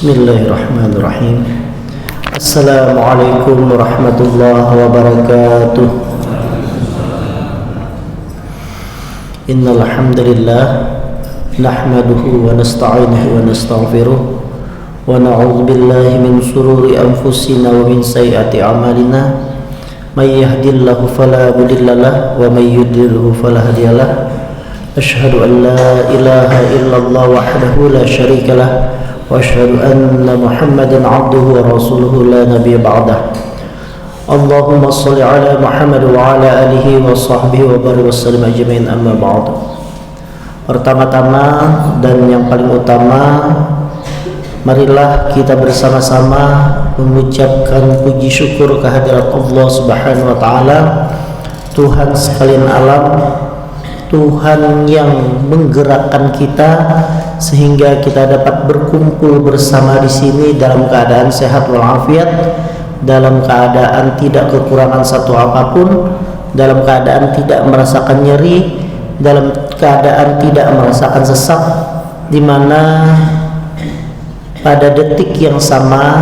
Bismillahirrahmanirrahim. Assalamualaikum warahmatullahi wabarakatuh. Innal hamdalillah nahmaduhu wa nasta'inuhu wa nastaghfiruh wa na'udzu billahi min shururi anfusina wa min sayyiati a'malina. May yahdihillahu fala mudhillalah wa may yudlilhu fala hadiyalah. Asyhadu an la ilaha illallah wahdahu la syarikalah wa asyhadu anna Muhammadan 'abduhu wa rasuluhu la nabiyya ba'dah. Allahumma shalli ala Muhammad wa ala alihi wa sahbihi wa barik wa sallim ajmain, amma ba'd. Pertama-tama dan yang paling utama, marilah kita bersama-sama mengucapkan puji syukur kehadirat Allah Subhanahu wa taala, Tuhan sekalian alam, Tuhan yang menggerakkan kita sehingga kita dapat berkumpul bersama di sini dalam keadaan sehat walafiat, dalam keadaan tidak kekurangan satu apapun, dalam keadaan tidak merasakan nyeri, dalam keadaan tidak merasakan sesak, di mana pada detik yang sama,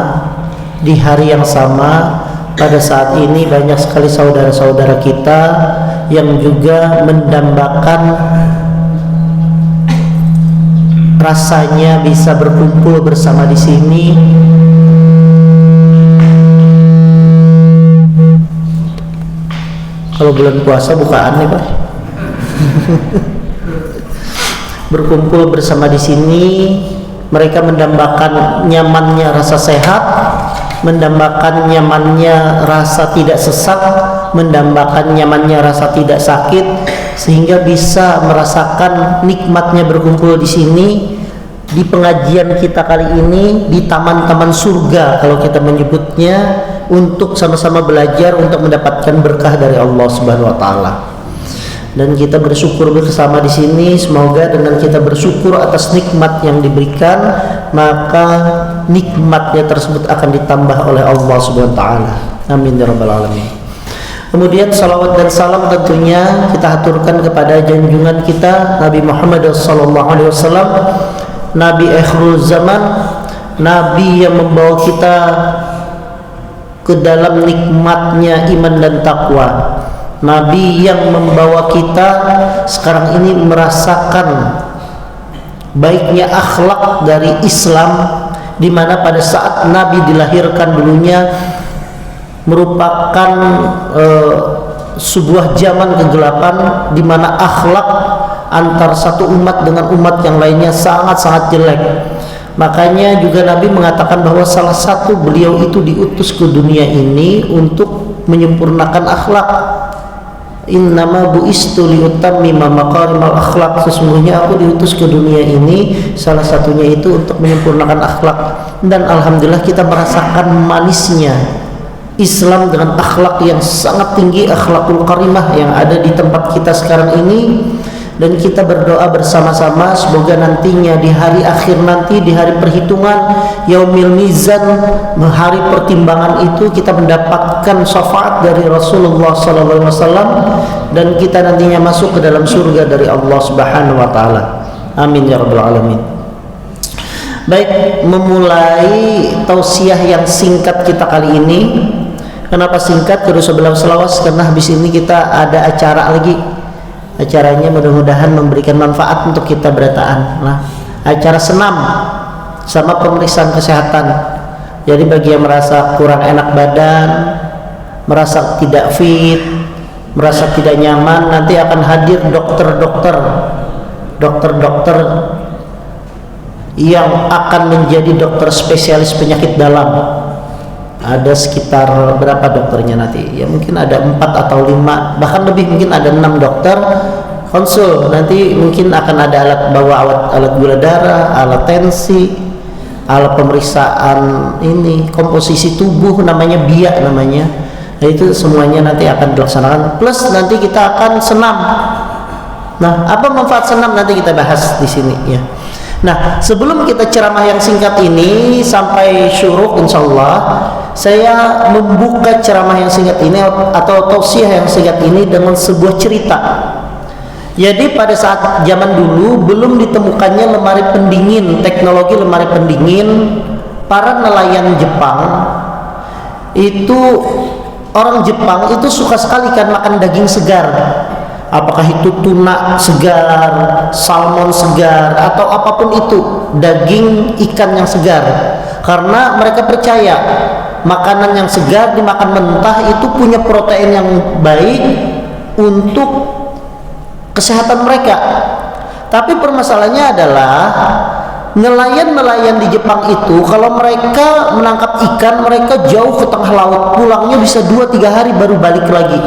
di hari yang sama, pada saat ini banyak sekali saudara-saudara kita yang juga mendambakan rasanya bisa berkumpul bersama di sini. Kalau bulan puasa bukaan nih Pak. Berkumpul bersama di sini, mereka mendambakan nyamannya rasa sehat, mendambakan nyamannya rasa tidak sesak, mendambakan nyamannya rasa tidak sakit, sehingga bisa merasakan nikmatnya berkumpul di sini di pengajian kita kali ini di taman-taman surga kalau kita menyebutnya, untuk sama-sama belajar untuk mendapatkan berkah dari Allah Subhanahu wa taala. Dan kita bersyukur bersama di sini, semoga dengan kita bersyukur atas nikmat yang diberikan, maka nikmatnya tersebut akan ditambah oleh Allah Subhanahu wa taala. Amin ya rabbal alamin. Kemudian salawat dan salam tentunya kita aturkan kepada junjungan kita Nabi Muhammad SAW, Nabi akhirul zaman, Nabi yang membawa kita ke dalam nikmatnya iman dan takwa, Nabi yang membawa kita sekarang ini merasakan baiknya akhlak dari Islam, di mana pada saat Nabi dilahirkan dulunya merupakan sebuah zaman kegelapan, di mana akhlak antar satu umat dengan umat yang lainnya sangat-sangat jelek. Makanya juga Nabi mengatakan bahwa salah satu beliau itu diutus ke dunia ini untuk menyempurnakan akhlak. Innama bu'istu liutammima makarimal akhlak, sesungguhnya aku diutus ke dunia ini salah satunya itu untuk menyempurnakan akhlak. Dan alhamdulillah kita merasakan manisnya Islam dengan akhlak yang sangat tinggi, akhlakul karimah yang ada di tempat kita sekarang ini. Dan kita berdoa bersama-sama semoga nantinya di hari akhir nanti, di hari perhitungan, yaumil mizan, hari pertimbangan itu, kita mendapatkan syafaat dari Rasulullah SAW dan kita nantinya masuk ke dalam surga dari Allah Subhanahu wa taala. Amin ya rabbal alamin. Baik, memulai tausiah yang singkat kita kali ini. Kenapa singkat? Terus sebelah selawas, karena habis ini kita ada acara lagi. Acaranya mudah-mudahan memberikan manfaat untuk kita berataan. Nah, acara senam sama pemeriksaan kesehatan. Jadi bagi yang merasa kurang enak badan, merasa tidak fit, merasa tidak nyaman, nanti akan hadir dokter-dokter yang akan menjadi dokter spesialis penyakit dalam. Ada sekitar berapa dokternya nanti? Ya mungkin ada 4 atau 5, bahkan lebih, mungkin ada 6 dokter konsul. Nanti mungkin akan ada alat gula darah, alat tensi, alat pemeriksaan ini komposisi tubuh, namanya biak namanya. Nah, itu semuanya nanti akan dilaksanakan. Plus nanti kita akan senam. Nah, apa manfaat senam nanti kita bahas di sini ya. Nah, sebelum kita ceramah yang singkat ini sampai syuruk, insyaallah saya membuka ceramah yang singkat ini atau tausiah yang singkat ini dengan sebuah cerita. Jadi pada saat zaman dulu belum ditemukannya lemari pendingin, teknologi lemari pendingin para nelayan Jepang itu, orang Jepang itu suka sekali kan makan daging segar. Apakah itu tuna segar, salmon segar, atau apapun itu, daging ikan yang segar. Karena mereka percaya makanan yang segar dimakan mentah itu punya protein yang baik untuk kesehatan mereka. Tapi permasalahannya adalah nelayan-nelayan di Jepang itu kalau mereka menangkap ikan, mereka jauh ke tengah laut, pulangnya bisa 2-3 hari baru balik lagi.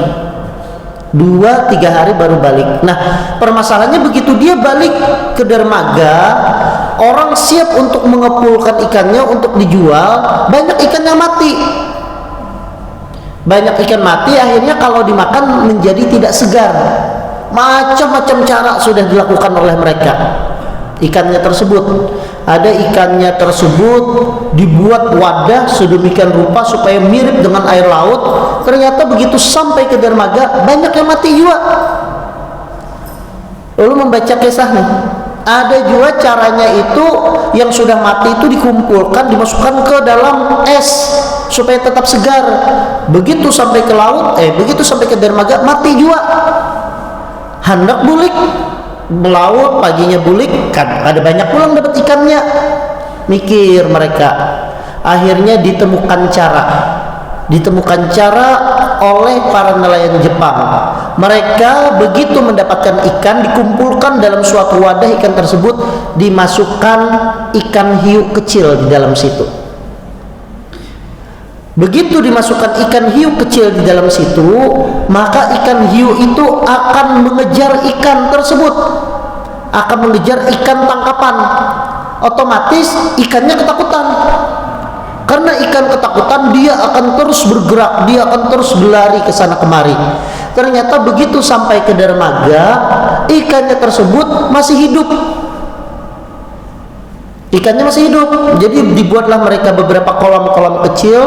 2-3 hari baru balik. Nah, permasalahannya begitu dia balik ke dermaga, orang siap untuk mengepulkan ikannya untuk dijual, banyak ikan yang mati. Banyak ikan mati, akhirnya kalau dimakan menjadi tidak segar. Macam-macam cara sudah dilakukan oleh mereka. Ikannya tersebut, ada ikannya tersebut dibuat wadah sedemikian rupa supaya mirip dengan air laut. Ternyata begitu sampai ke dermaga banyak yang mati juga. Lalu membaca kisahnya, ada juga caranya itu yang sudah mati itu dikumpulkan, dimasukkan ke dalam es supaya tetap segar. Begitu sampai ke laut, begitu sampai ke dermaga mati juga. Hendak bulik melaut, paginya bulik kan ada banyak pulang dapat ikannya. Mikir mereka, akhirnya ditemukan cara oleh para nelayan Jepang. Mereka begitu mendapatkan ikan, dikumpulkan dalam suatu wadah, ikan tersebut dimasukkan ikan hiu kecil di dalam situ. Begitu dimasukkan ikan hiu kecil di dalam situ, maka ikan hiu itu akan mengejar ikan tersebut, akan mengejar ikan tangkapan. Otomatis ikannya ketakutan. Karena ikan ketakutan, dia akan terus bergerak, dia akan terus berlari ke sana kemari. Ternyata begitu sampai ke dermaga, ikannya tersebut masih hidup. Ikannya masih hidup. Jadi dibuatlah mereka beberapa kolam-kolam kecil,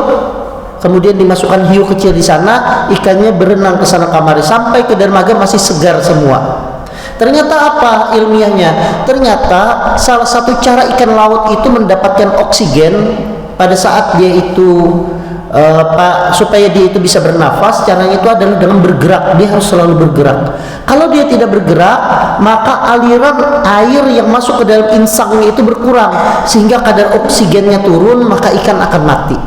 kemudian dimasukkan hiu kecil di sana, ikannya berenang ke sana kemari sampai ke dermaga masih segar semua. Ternyata apa ilmiahnya? Ternyata salah satu cara ikan laut itu mendapatkan oksigen pada saat dia itu supaya dia itu bisa bernafas, caranya itu adalah dengan bergerak. Dia harus selalu bergerak. Kalau dia tidak bergerak, maka aliran air yang masuk ke dalam insangnya itu berkurang, sehingga kadar oksigennya turun, maka ikan akan mati.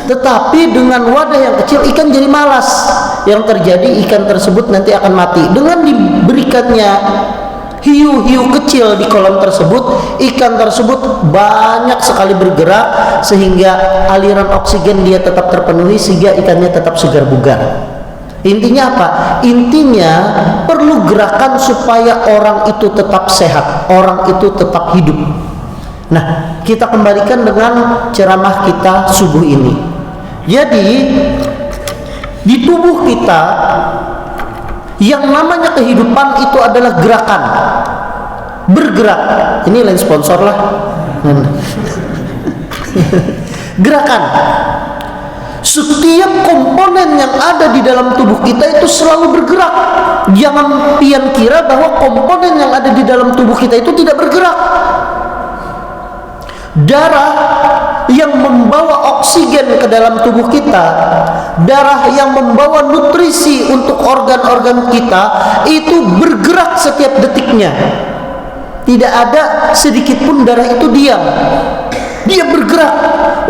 Tetapi dengan wadah yang kecil, ikan jadi malas. Yang terjadi, ikan tersebut nanti akan mati. Dengan diberikannya hiu-hiu kecil di kolam tersebut, ikan tersebut banyak sekali bergerak, sehingga aliran oksigen dia tetap terpenuhi, sehingga ikannya tetap segar bugar. Intinya apa? Intinya perlu gerakan supaya orang itu tetap sehat, orang itu tetap hidup. Nah, kita kembalikan dengan ceramah kita subuh ini. Jadi di tubuh kita yang namanya kehidupan itu adalah gerakan, bergerak. Ini lain sponsor lah. Gerakan. Setiap komponen yang ada di dalam tubuh kita itu selalu bergerak. Jangan pian kira bahwa komponen yang ada di dalam tubuh kita itu tidak bergerak. Darah yang membawa oksigen ke dalam tubuh kita, darah yang membawa nutrisi untuk organ-organ kita, itu bergerak setiap detiknya. Tidak ada sedikit pun darah itu diam. Dia bergerak.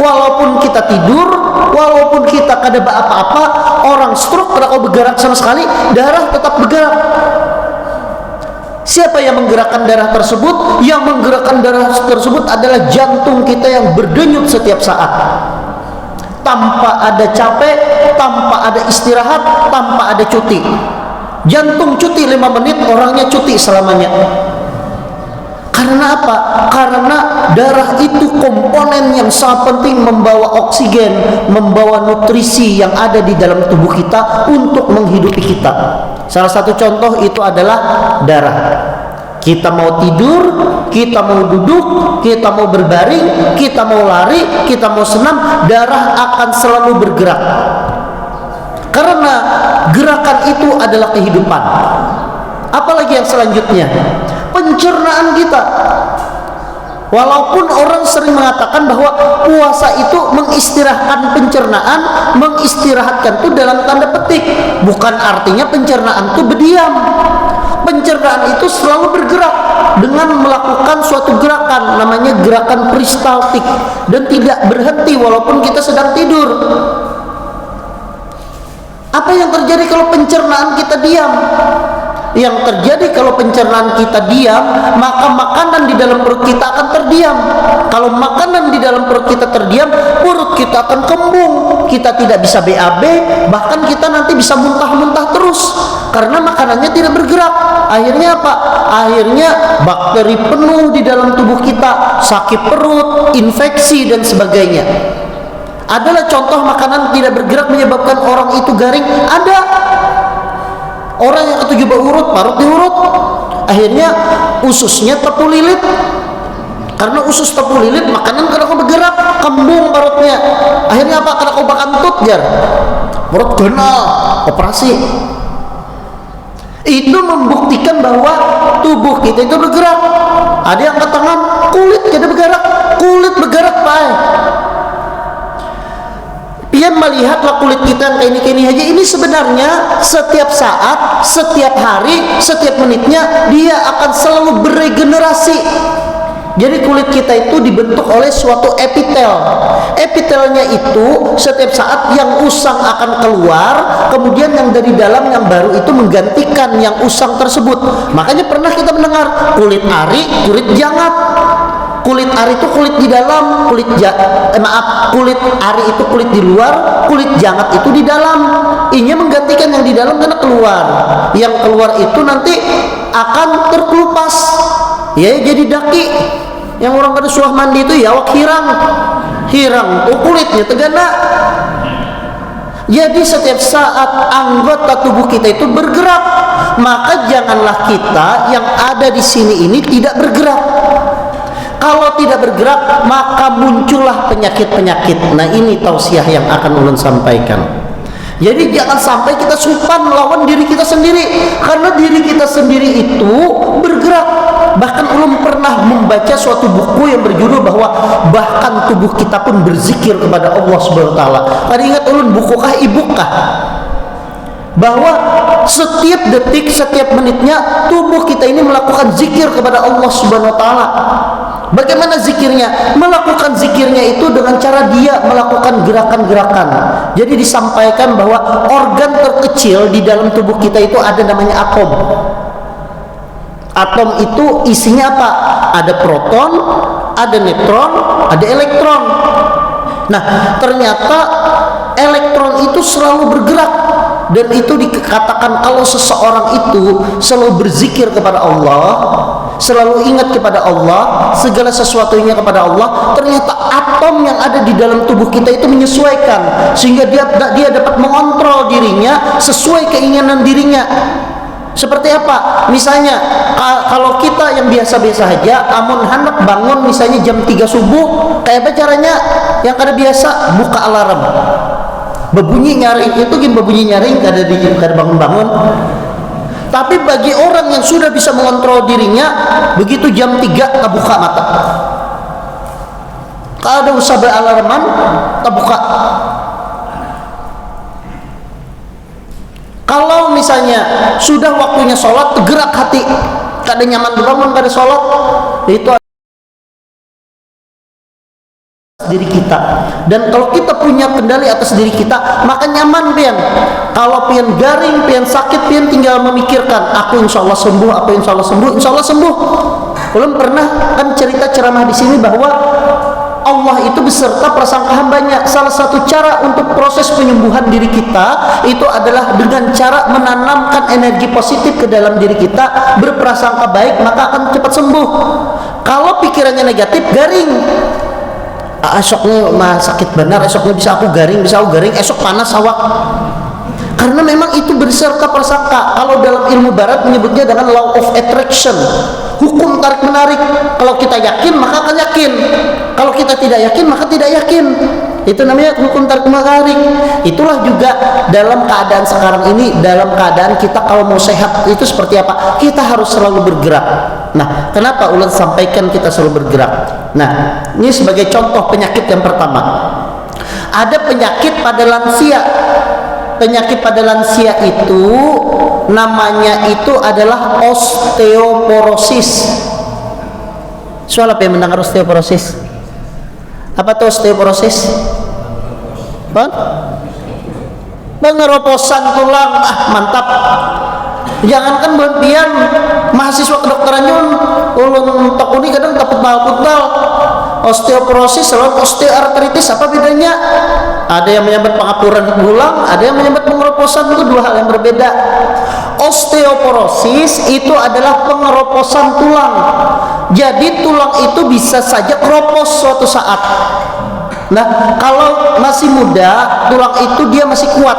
Walaupun kita tidur, walaupun kita kada apa-apa, orang stroke kada kau bergerak sama sekali, darah tetap bergerak. Siapa yang menggerakkan darah tersebut? Yang menggerakkan darah tersebut adalah jantung kita yang berdenyut setiap saat, tanpa ada capek, tanpa ada istirahat, tanpa ada cuti. Jantung cuti 5 menit, orangnya cuti selamanya. Karena apa? Karena darah itu komponen yang sangat penting, membawa oksigen, membawa nutrisi yang ada di dalam tubuh kita untuk menghidupi kita. Salah satu contoh itu adalah darah. Kita mau tidur, kita mau duduk, kita mau berbaring, kita mau lari, kita mau senam, darah akan selalu bergerak. Karena gerakan itu adalah kehidupan. Apalagi yang selanjutnya? Pencernaan kita. Walaupun orang sering mengatakan bahwa puasa itu mengistirahatkan pencernaan, mengistirahatkan itu dalam tanda petik, bukan artinya pencernaan itu berdiam. Pencernaan itu selalu bergerak dengan melakukan suatu gerakan, namanya gerakan peristaltik, dan tidak berhenti walaupun kita sedang tidur. Apa yang terjadi kalau pencernaan kita diam? Yang terjadi kalau pencernaan kita diam, maka makanan di dalam perut kita akan terdiam. Kalau makanan di dalam perut kita terdiam, perut kita akan kembung, kita tidak bisa BAB, bahkan kita nanti bisa muntah-muntah terus karena makanannya tidak bergerak. Akhirnya apa? Akhirnya bakteri penuh di dalam tubuh kita, sakit perut, infeksi dan sebagainya. Adalah contoh makanan tidak bergerak menyebabkan orang itu garing? Ada. Orang yang ketujuh berurut, parut diurut, akhirnya ususnya tepu lilit. Karena usus tepu lilit, makanan kada kau bergerak, kembung parutnya. Akhirnya apa? Kada kau bakantut jar, perut genal, operasi. Itu membuktikan bahwa tubuh kita itu bergerak. Ada yang ke tangan, kulit kada bergerak, kulit bergerak pak. Pian melihatlah kulit kita yang kayak ini aja. Ini sebenarnya setiap saat, setiap hari, setiap menitnya dia akan selalu beregenerasi. Jadi kulit kita itu dibentuk oleh suatu epitel. Epitelnya itu setiap saat yang usang akan keluar, kemudian yang dari dalam yang baru itu menggantikan yang usang tersebut. Makanya pernah kita mendengar kulit ari, kulit jangat. Kulit ari itu kulit di dalam, kulit ari itu kulit di luar, kulit jangat itu di dalam. Ini menggantikan yang di dalam karena keluar. Yang keluar itu nanti akan terkelupas, ya jadi daki. Yang orang kada suah mandi itu ya awak hirang tuh kulitnya tegana. Jadi setiap saat anggota tubuh kita itu bergerak, maka janganlah kita yang ada di sini ini tidak bergerak. Kalau tidak bergerak, maka muncullah penyakit-penyakit. Nah ini tausiah yang akan ulun sampaikan. Jadi jangan sampai kita supan melawan diri kita sendiri, karena diri kita sendiri itu bergerak. Bahkan ulun pernah membaca suatu buku yang berjudul bahwa bahkan tubuh kita pun berzikir kepada Allah Subhanahu wa taala. Ada ingat ulun bukukah ibukah? Bahwa setiap detik, setiap menitnya tubuh kita ini melakukan zikir kepada Allah Subhanahu wa taala. Bagaimana zikirnya? Melakukan zikirnya itu dengan cara dia melakukan gerakan-gerakan. Jadi disampaikan bahwa organ terkecil di dalam tubuh kita itu ada namanya atom. Atom itu isinya apa? Ada proton, ada neutron, ada elektron. Nah, ternyata elektron itu selalu bergerak. Dan itu dikatakan kalau seseorang itu selalu berzikir kepada Allah, selalu ingat kepada Allah, segala sesuatunya kepada Allah, ternyata atom yang ada di dalam tubuh kita itu menyesuaikan, sehingga dia dapat mengontrol dirinya sesuai keinginan dirinya. Seperti apa? Misalnya kalau kita yang biasa-biasa saja, amun hendak bangun misalnya jam 3 subuh, kayak apa caranya? Yang kada biasa, buka alarm. Berbunyi nyaring itu gim berbunyi nyaring kada bangun-bangun. Tapi bagi orang yang sudah bisa mengontrol dirinya, begitu jam 3 terbuka mata. Kada usah beralarman, terbuka. Kalau misalnya sudah waktunya sholat, tergerak hati, kada nyaman bangun kada sholat, itu diri kita. Dan kalau kita punya kendali atas diri kita, maka nyaman pian. Kalau pian garing, pian sakit, pian tinggal memikirkan, aku insya Allah sembuh, aku insya Allah sembuh, insya Allah sembuh. Belum pernah kan cerita ceramah di sini bahwa Allah itu beserta prasangka hambanya. Salah satu cara untuk proses penyembuhan diri kita itu adalah dengan cara menanamkan energi positif ke dalam diri kita, berprasangka baik, maka akan cepat sembuh. Kalau pikirannya negatif, garing. Esoknya mah sakit benar, esoknya bisa aku garing, esok panas awak. Karena memang itu berserta prasangka. Kalau dalam ilmu barat menyebutnya dengan law of attraction, hukum tarik menarik. Kalau kita yakin maka akan yakin, kalau kita tidak yakin maka tidak yakin. Itu namanya hukum tarik menarik. Itulah juga dalam keadaan sekarang ini, dalam keadaan kita kalau mau sehat itu seperti apa? Kita harus selalu bergerak. Nah, kenapa ulat sampaikan kita selalu bergerak? Nah, ini sebagai contoh penyakit yang pertama. Ada penyakit pada lansia. Penyakit pada lansia itu namanya itu adalah osteoporosis. Soal apa yang mendengar osteoporosis? Apa tuh osteoporosis? Pengeroposan tulang. Mantap. Jangankan berpian mahasiswa kedokteran yun ulun takuni kadang takut putal. Osteoporosis lawan osteoartritis apa bedanya? Ada yang menyebut pengapuran tulang, ada yang menyebut pengeroposan, itu dua hal yang berbeda. Osteoporosis itu adalah pengeroposan tulang. Jadi tulang itu bisa saja keropos suatu saat. Nah, kalau masih muda, tulang itu dia masih kuat.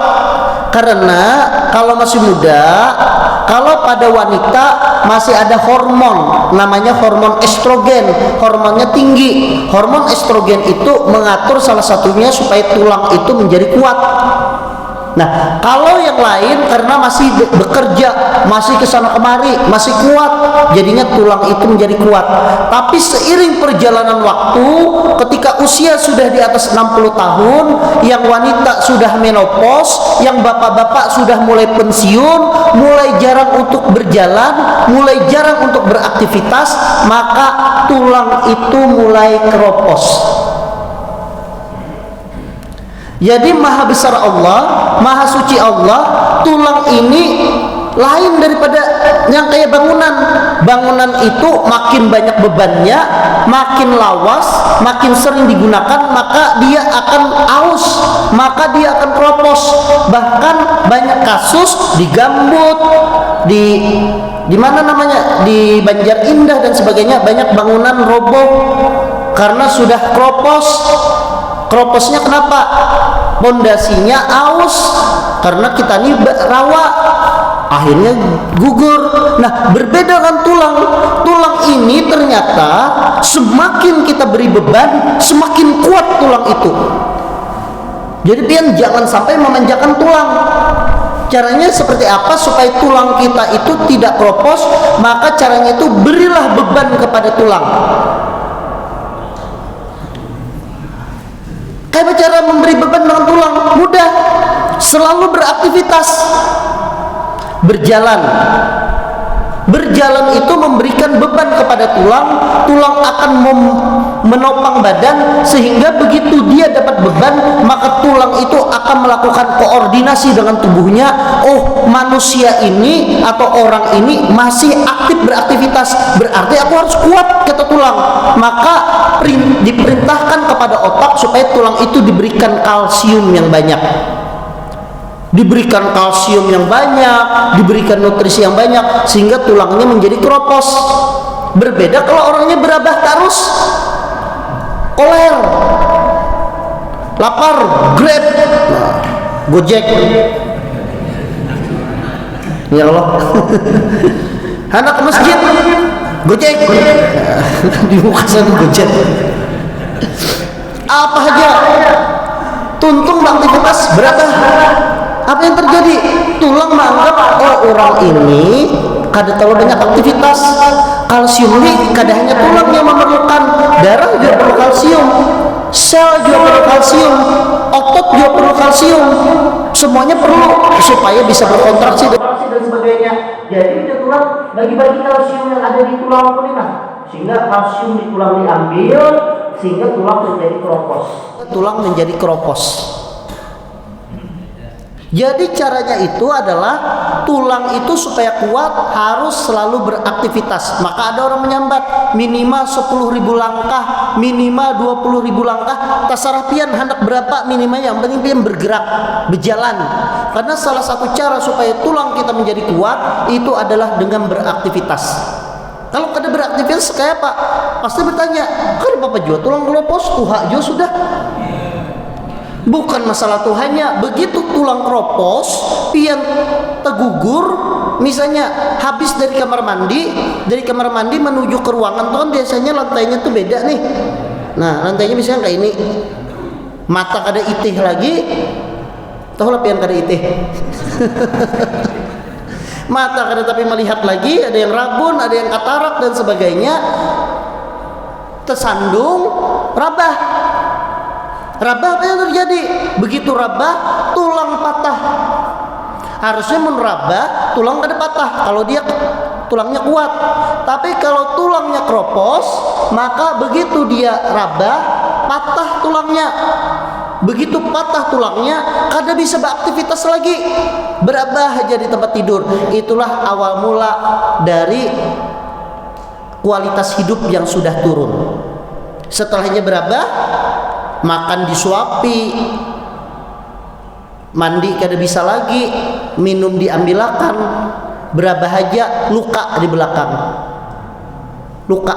Karena kalau masih muda, kalau pada wanita masih ada hormon, namanya hormon estrogen, hormonnya tinggi. Hormon estrogen itu mengatur salah satunya supaya tulang itu menjadi kuat. Nah, kalau yang lain karena masih bekerja, masih kesana kemari, masih kuat, jadinya tulang itu menjadi kuat. Tapi seiring perjalanan waktu, ketika usia sudah di atas 60 tahun, yang wanita sudah menopause, yang bapak-bapak sudah mulai pensiun, mulai jarang untuk berjalan, mulai jarang untuk beraktivitas, maka tulang itu mulai keropos. Jadi maha besar Allah, maha suci Allah, tulang ini lain daripada yang kayak bangunan. Bangunan itu makin banyak bebannya, makin lawas, makin sering digunakan, maka dia akan aus, maka dia akan keropos. Bahkan banyak kasus di Gambut, di mana namanya, di Banjar Indah dan sebagainya, banyak bangunan roboh karena sudah keropos. Keroposnya kenapa? Pondasinya aus, karena kita ini rawa, akhirnya gugur. Nah, berbeda dengan tulang. Tulang ini ternyata semakin kita beri beban, semakin kuat tulang itu. Jadi pian jangan sampai memanjakan tulang. Caranya seperti apa supaya tulang kita itu tidak keropos? Maka caranya itu berilah beban kepada tulang. Kayak cara memberi beban dengan tulang? Mudah. Selalu beraktivitas. Berjalan. Berjalan itu memberikan beban kepada tulang. Tulang akan menopang badan, sehingga begitu dia dapat beban, maka tulang itu akan melakukan koordinasi dengan tubuhnya. Oh, manusia ini atau orang ini masih aktif beraktivitas, berarti aku harus kuat, kata tulang. Maka diperintahkan kepada otak supaya tulang itu diberikan kalsium yang banyak, diberikan kalsium yang banyak, diberikan nutrisi yang banyak, sehingga tulangnya menjadi keropos. Berbeda kalau orangnya berabah terus, koler, lapar, Grab, Gojek, ya Allah. Anak ke masjid, Gojek, di muka sana Gojek, apa aja, tuntung beraktivitas berapa? Apa yang terjadi? Tulang menganggap, oh orang ini kada terlalu banyak aktivitas. Kalsium ini kada hanya tulang yang memerlukan, darah juga perlu kalsium, sel juga perlu kalsium, otot juga perlu kalsium, semuanya perlu supaya bisa berkontraksi dan sebagainya. Jadi dia tulang bagi-bagi kalsium yang ada di tulang pun, sehingga kalsium di tulang diambil, sehingga tulang menjadi keropos. Tulang menjadi keropos. Jadi caranya itu adalah tulang itu supaya kuat harus selalu beraktivitas. Maka ada orang menyambat minimal 10.000 langkah, minimal 20.000 langkah. Tasarah pian hendak berapa minimal, yang penting pian bergerak, berjalan. Karena salah satu cara supaya tulang kita menjadi kuat itu adalah dengan beraktivitas. Kalau kada beraktivitas kayak apa? Pasti bertanya, kan Bapak jual tulang keropos, tuha jo sudah. Bukan masalah tuhannya. Begitu tulang keropos, pian tergugur, misalnya habis dari kamar mandi menuju ke ruangan tuh kan biasanya lantainya tuh beda nih. Nah, lantainya misalnya kayak ini, mata kada itih lagi, tahu lah pian kada itih. mata kada tapi melihat lagi, ada yang rabun, ada yang katarak dan sebagainya, tersandung rabah. Rabah apa yang terjadi? Begitu rabah, tulang patah. Harusnya menrabah, tulang kada patah kalau dia tulangnya kuat. Tapi kalau tulangnya keropos, maka begitu dia rabah, patah tulangnya. Begitu patah tulangnya, kada bisa beraktivitas lagi, berabah aja di tempat tidur. Itulah awal mula dari kualitas hidup yang sudah turun. Setelahnya berabah, makan disuapi, mandi kada bisa lagi, minum diambilakan, berabah aja, luka di belakang, luka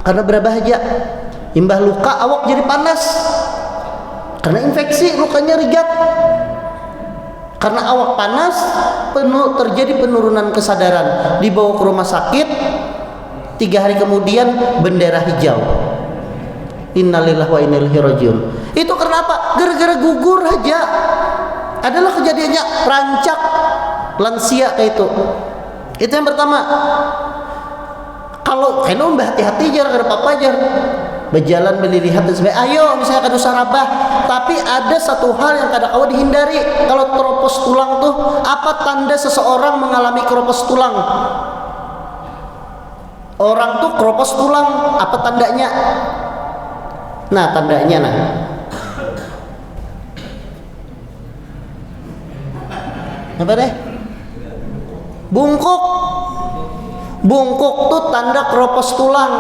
karena berabah aja, imbah luka awak jadi panas karena infeksi, lukanya rigat. Karena awak panas, terjadi penurunan kesadaran, dibawa ke rumah sakit. 3 hari kemudian bendera hijau. Innalillahi wa inna ilaihi rajiun. Itu karena apa? Gara-gara gugur aja. Adalah kejadiannya rancak lansia kayak itu. Itu yang pertama. Kalau kena hati-hati jar, kada apa-apa jar. Berjalan melihat dan sebagainya. Ayo misalnya kada usah rabah, tapi ada satu hal yang kada kawa dihindari. Kalau keropos tulang tuh, apa tanda seseorang mengalami keropos tulang? Orang tuh keropos tulang, apa tandanya? Nah, tandanya nah. Apa deh? Bungkuk. Bungkuk tuh tanda keropos tulang.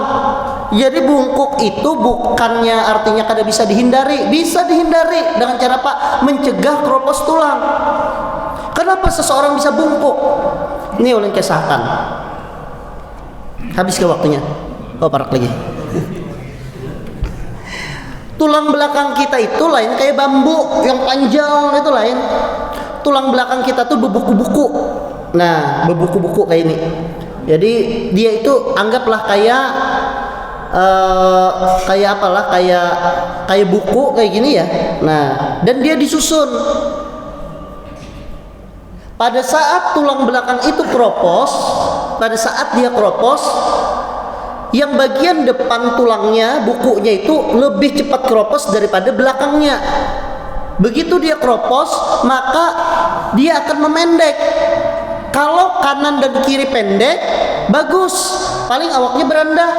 Jadi bungkuk itu bukannya artinya kada bisa dihindari, bisa dihindari dengan cara apa? Mencegah keropos tulang. Kenapa seseorang bisa bungkuk? Ini ulun kisahkan. Habis ke waktunya. Oh, parak lagi. Tulang belakang kita itu lain kayak bambu yang panjang, itu lain. Tulang belakang kita tuh berbuku-buku. Nah, berbuku-buku kayak ini. Jadi dia itu anggaplah kayak apalah, kayak buku kayak gini ya. Nah, dan dia disusun. Pada saat tulang belakang itu keropos, pada saat dia keropos, yang bagian depan tulangnya, bukunya itu lebih cepat keropos daripada belakangnya. Begitu dia keropos, maka dia akan memendek. Kalau kanan dan kiri pendek, bagus, paling awaknya berendah.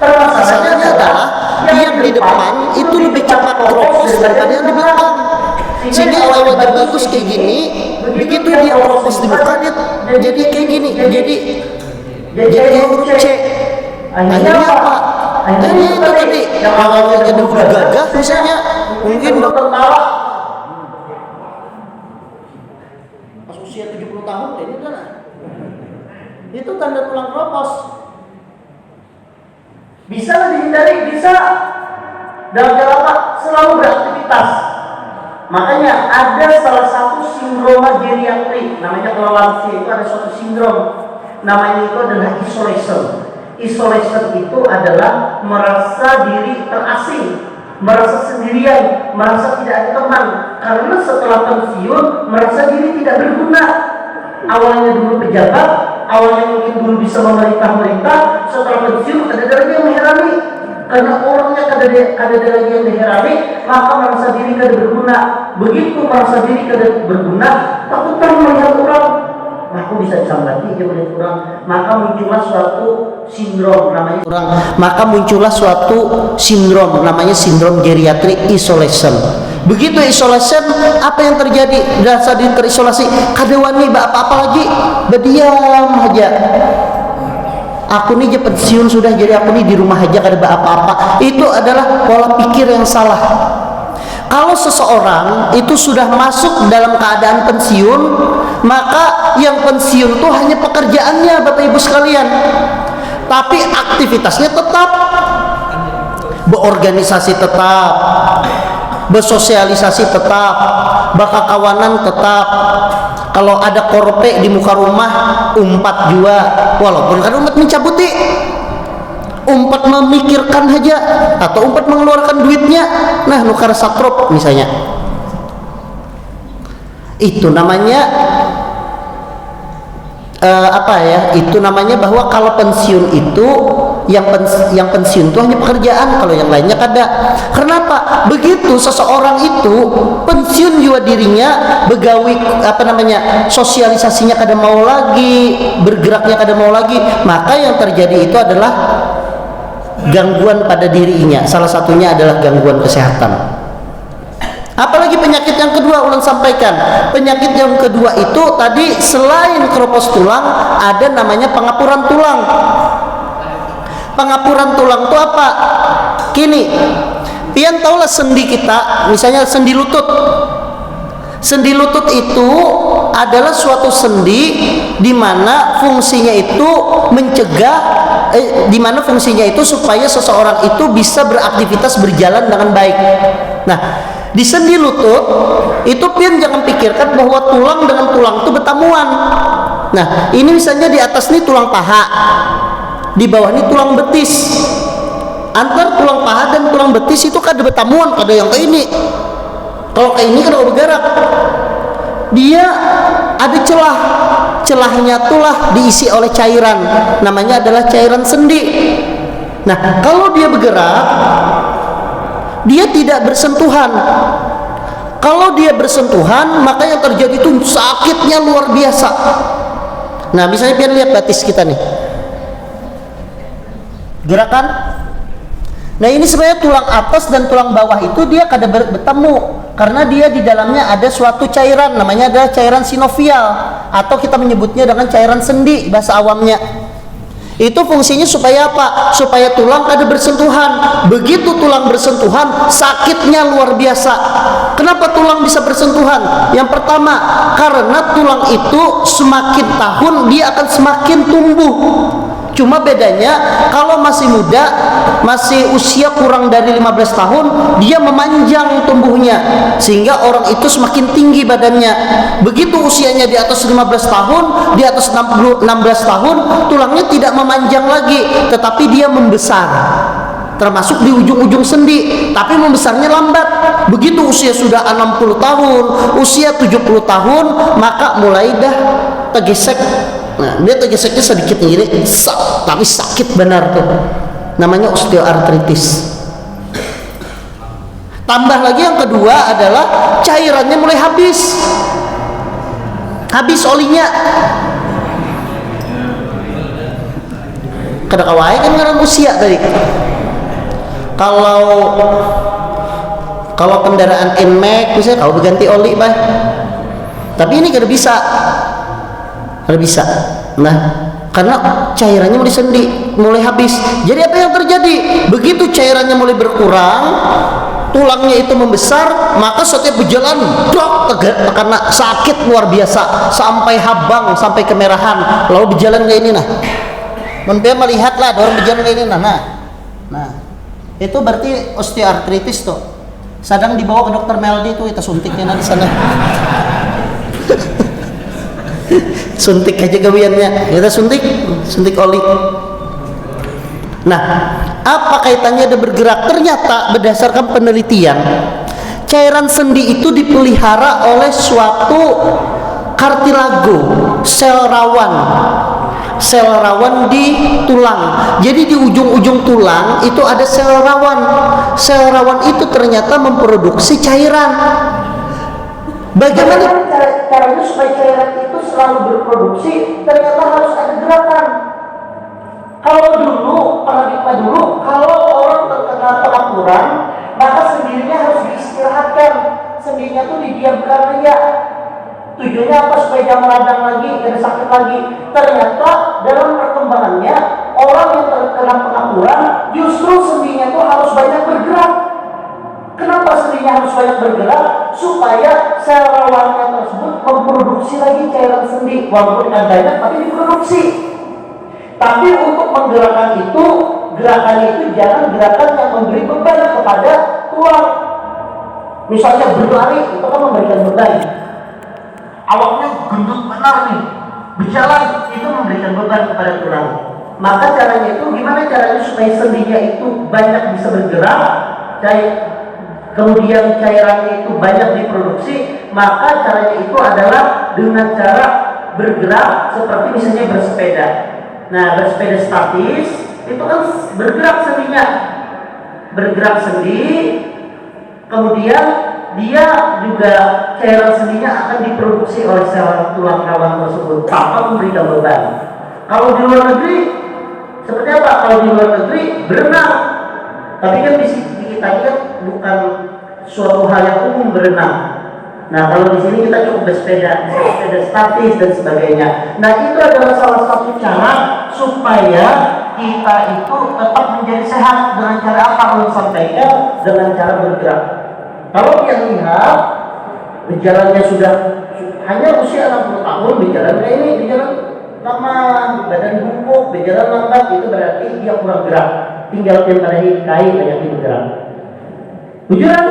Masalahnya adalah yang di depan itu lebih cepat keropos daripada yang di belakang. Sehingga awalnya bagus kayak gini, begitu dia keropos di muka dia jadi kayak gini, jadi huruf C. Akhirnya apa? Akhirnya itu tadi yang awalnya jadi huruf gagah misalnya, mungkin dokter tawa pas usia 70 tahun ini kan, itu tanda tulang keropos. Bisa dihindari, bisa dalam cara apa? Selalu beraktivitas. Makanya ada salah satu sindrom geriatrik, namanya kalau lansia itu ada suatu sindrom, namanya itu adalah isolation. Isolation itu adalah merasa diri terasing, merasa sendirian, merasa tidak ada teman. Karena setelah pensiun merasa diri tidak berguna. Awalnya dulu pejabat, awalnya mungkin dulu bisa memerintah, setelah pensiun ada lagi yang mengherani. Karena orangnya kada ada lagi yang diherani, maka merasa diri kada berguna. Begitu merasa diri kada berguna, takutan melihat orang. Aku bisa disambati dia melihat orang, maka muncullah suatu sindrom namanya sindrom geriatrik isolation. Begitu isolation, apa yang terjadi? Rasa diri terisolasi, kada wani apa-apa lagi, berdiam aja. Aku nih pensiun sudah, jadi aku nih di rumah aja kada apa-apa. Itu adalah pola pikir yang salah. Kalau seseorang itu sudah masuk dalam keadaan pensiun, maka yang pensiun itu hanya pekerjaannya, Bapak Ibu sekalian. Tapi aktivitasnya tetap, berorganisasi tetap, bersosialisasi tetap, berkawanan tetap. Kalau ada korpe di muka rumah, umpat juga, walaupun kan umat mencabuti, umpat memikirkan aja, atau umpat mengeluarkan duitnya, nah nukar satrop misalnya. Itu namanya itu namanya bahwa kalau pensiun itu yang pensiun itu hanya pekerjaan, kalau yang lainnya kada. Kenapa? Begitu seseorang itu pensiun juga dirinya begawi sosialisasinya kada mau lagi, bergeraknya kada mau lagi, maka yang terjadi itu adalah gangguan pada dirinya. Salah satunya adalah gangguan kesehatan. Apalagi penyakit yang kedua ulun sampaikan. Penyakit yang kedua itu tadi selain keropos tulang ada namanya pengapuran tulang. Pengapuran tulang itu apa? Kini, pian tahulah sendi kita, misalnya sendi lutut. Sendi lutut itu adalah suatu sendi di mana fungsinya itu mencegah di mana fungsinya itu supaya seseorang itu bisa beraktivitas berjalan dengan baik. Nah, di sendi lutut itu pian jangan pikirkan bahwa tulang dengan tulang itu bertamuan. Nah, ini misalnya di atas ini tulang paha, di bawah ini tulang betis. Antar tulang paha dan tulang betis itu kada bertamuan, kada yang kayak ini. Kalau kayak ini kada bergerak. Dia ada celah. Celahnya itulah diisi oleh cairan. Namanya adalah cairan sendi. Nah, kalau dia bergerak, dia tidak bersentuhan. Kalau dia bersentuhan, maka yang terjadi itu sakitnya luar biasa. Nah, misalnya pian lihat batis kita nih. Gerakan. Nah, ini sebenarnya tulang atas dan tulang bawah itu dia kada bertemu karena dia di dalamnya ada suatu cairan, namanya adalah cairan sinovial atau kita menyebutnya dengan cairan sendi bahasa awamnya. Itu fungsinya supaya apa? Supaya tulang kada bersentuhan. Begitu tulang bersentuhan, sakitnya luar biasa. Kenapa tulang bisa bersentuhan? Yang pertama, karena tulang itu semakin tahun dia akan semakin tumbuh. Cuma bedanya kalau masih muda, masih usia kurang dari 15 tahun, dia memanjang tumbuhnya sehingga orang itu semakin tinggi badannya. Begitu usianya di atas 15 tahun, di atas 16 tahun, tulangnya tidak memanjang lagi, tetapi dia membesar. Termasuk di ujung-ujung sendi, tapi membesarnya lambat. Begitu usia sudah 60 tahun, usia 70 tahun, maka mulai dah tergesek. Nah, dia tergeseknya sedikit gini, tapi sakit benar tuh. Namanya osteoartritis. Tambah lagi yang kedua adalah cairannya mulai habis. Habis olinya. Kada kawai kan karena usia tadi. Kalau kendaraan NMAX misalnya kalau berganti oli, bah. Tapi ini kada bisa. Bisa. Nah, karena cairannya mulai sendi, mulai habis. Jadi apa yang terjadi? Begitu cairannya mulai berkurang, tulangnya itu membesar, maka setiap berjalan karena sakit luar biasa sampai habang, sampai kemerahan. Lalu berjalan kayak ini nah. Dia melihatlah orang berjalan kayak ini nah. Itu berarti osteoartritis tuh. Sedang dibawa ke dokter Meldi itu kita suntiknya nanti sana. Suntik aja gawiannya, kita suntik oli. Nah, apa kaitannya ada bergerak? Ternyata berdasarkan penelitian, cairan sendi itu dipelihara oleh suatu kartilago, sel rawan di tulang. Jadi di ujung-ujung tulang itu ada sel rawan. Sel rawan itu ternyata memproduksi cairan. Bagaimana caranya supaya cairan itu selalu berproduksi? Ternyata harus ada gerakan. Kalau dulu, paradigma dulu, kalau orang terkena pengapuran, maka sendinya harus diistirahatkan. Sendinya itu didiamkan aja. Tujuannya apa? Supaya jangan radang lagi, tidak sakit lagi. Ternyata dalam perkembangannya, orang yang terkena pengapuran justru sendinya itu harus banyak bergerak. Kenapa sendinya harus banyak bergerak? Supaya sel rawannya tersebut memproduksi lagi cairan sendi. Walaupun tidak banyak, tapi diproduksi. Tapi untuk menggerakkan itu, gerakan itu jangan gerakan yang memberi beban kepada tulang. Misalnya berlari, itu kan memberikan beban. Awaknya gendut benar nih, berjalan, itu memberikan beban kepada tulang. Maka caranya itu, gimana caranya supaya sendinya itu banyak bisa bergerak, kemudian cairannya itu banyak diproduksi, maka caranya itu adalah dengan cara bergerak seperti misalnya bersepeda. Nah, bersepeda statis itu kan bergerak sendinya, bergerak sendi, kemudian dia juga cairan sendinya akan diproduksi oleh sel tulang rawan tersebut tanpa memberikan beban. Kalau di luar negeri seperti apa? Kalau di luar negeri berenang, tapi kan di kita ini kan bukan suatu hal yang umum berenang. Nah, kalau di sini kita cukup bersepeda, bersepeda statis dan sebagainya. Nah, itu adalah salah satu cara supaya kita itu tetap menjadi sehat. Dengan cara apa? Ulun sampaikan, dengan cara bergerak. Kalau dia lihat berjalannya sudah hanya usia 60 tahun, berjalan kayak ini, berjalan lama, badan bungkuk, berjalan lambat, itu berarti dia kurang gerak. Tinggal temperahi kain banyak bergerak. Tujuan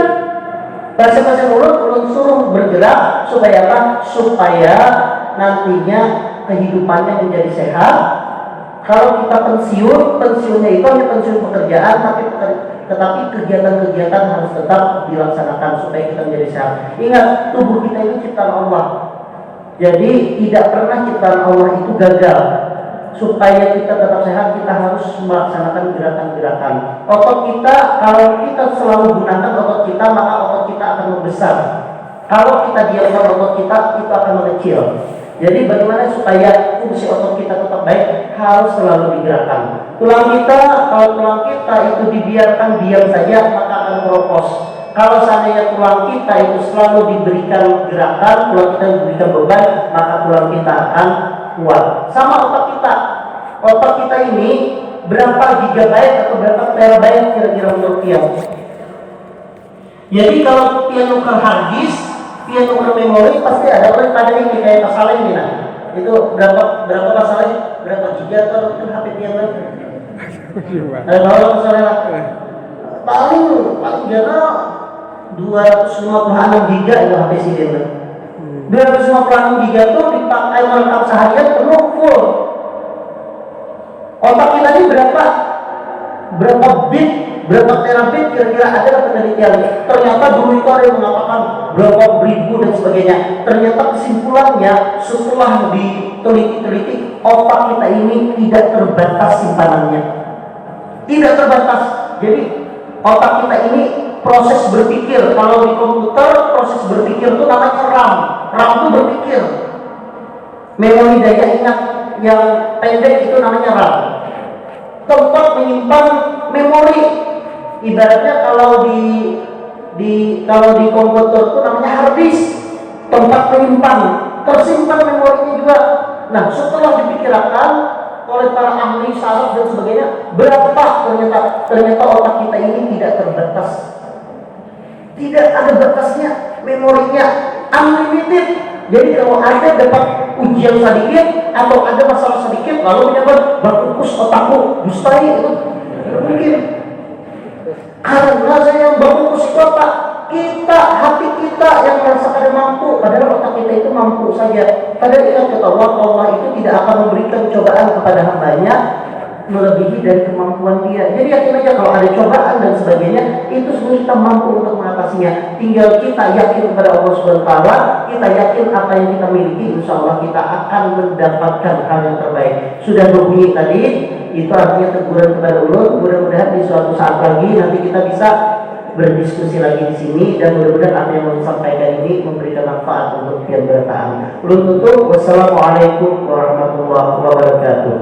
bahasa ulun suruh bergerak supaya apa? Supaya nantinya kehidupannya menjadi sehat. Kalau kita pensiunnya itu hanya pensiun pekerjaan, tetapi kegiatan-kegiatan harus tetap dilaksanakan supaya kita menjadi sehat. Ingat, tubuh kita ini ciptaan Allah. Jadi tidak pernah ciptaan Allah itu gagal. Supaya kita tetap sehat, kita harus melaksanakan gerakan-gerakan. Otot kita, kalau kita selalu gunakan otot kita, maka otot kita akan membesar. Kalau kita diamkan otot kita, itu akan mengecil. Jadi bagaimana supaya fungsi otot kita tetap baik, harus selalu digerakkan. Tulang kita, kalau tulang kita itu dibiarkan diam saja, maka akan keropos. Kalau seandainya tulang kita itu selalu diberikan gerakan, tulang kita diberikan beban, maka tulang kita akan kuat. Sama otak kita ini berapa gigabyte atau berapa terabyte kira-kira menurut Pian? Jadi kalau Pian nuker hard disk, Pian nuker memori, pasti ada pada ini kayak masalah ini. Nah, itu berapa masalah? Berapa giga atau HP Pian lagi? Ada berapa masalah lah? Paling jana 256 giga itu HP Pian. 256 giga itu dipakai melengkap seharian penuh full. Otak kita ini berapa bit, berapa terabit kira-kira ada penelitian. Ternyata dulu itu ada yang mengatakan berapa ribu dan sebagainya. Ternyata kesimpulannya setelah diteliti, otak kita ini tidak terbatas simpanannya. Tidak terbatas. Jadi otak kita ini proses berpikir. Kalau di komputer proses berpikir itu namanya RAM. RAM itu berpikir. Memori daya ingat yang pendek itu namanya RAM. Tempat menyimpan memori. Ibaratnya kalau di komputer itu namanya hard disk. Tempat menyimpan, tersimpan memorinya juga. Nah, setelah dipikirkan oleh para ahli saraf dan sebagainya, berapa ternyata otak kita ini tidak terbatas. Tidak ada batasnya memorinya, unlimited. Jadi kalau ada dapat ujian sedikit atau ada masalah sedikit lalu menyebut berkukus otakku, mustahil itu tidak mungkin. Karena saya yang berkukus itu apa? Hati kita yang merasakan mampu, padahal otak kita itu mampu saja. Padahal ingat kata Allah itu tidak akan memberikan cobaan kepada hambanya melebihi dari kemampuan dia. Jadi yakin aja kalau ada cobaan dan sebagainya, itu semua kita mampu untuk mengatasinya. Tinggal kita yakin kepada Allah SWT, kita yakin apa yang kita miliki, insya Allah kita akan mendapatkan hal yang terbaik. Sudah berbunyi tadi, itu artinya teguran kepada ulun. Mudah-mudahan di suatu saat lagi nanti kita bisa berdiskusi lagi di sini, dan mudah-mudahan apa yang mau disampaikan ini memberikan manfaat untuk yang bertahan. Ulun tutup. Wassalamualaikum warahmatullahi wabarakatuh.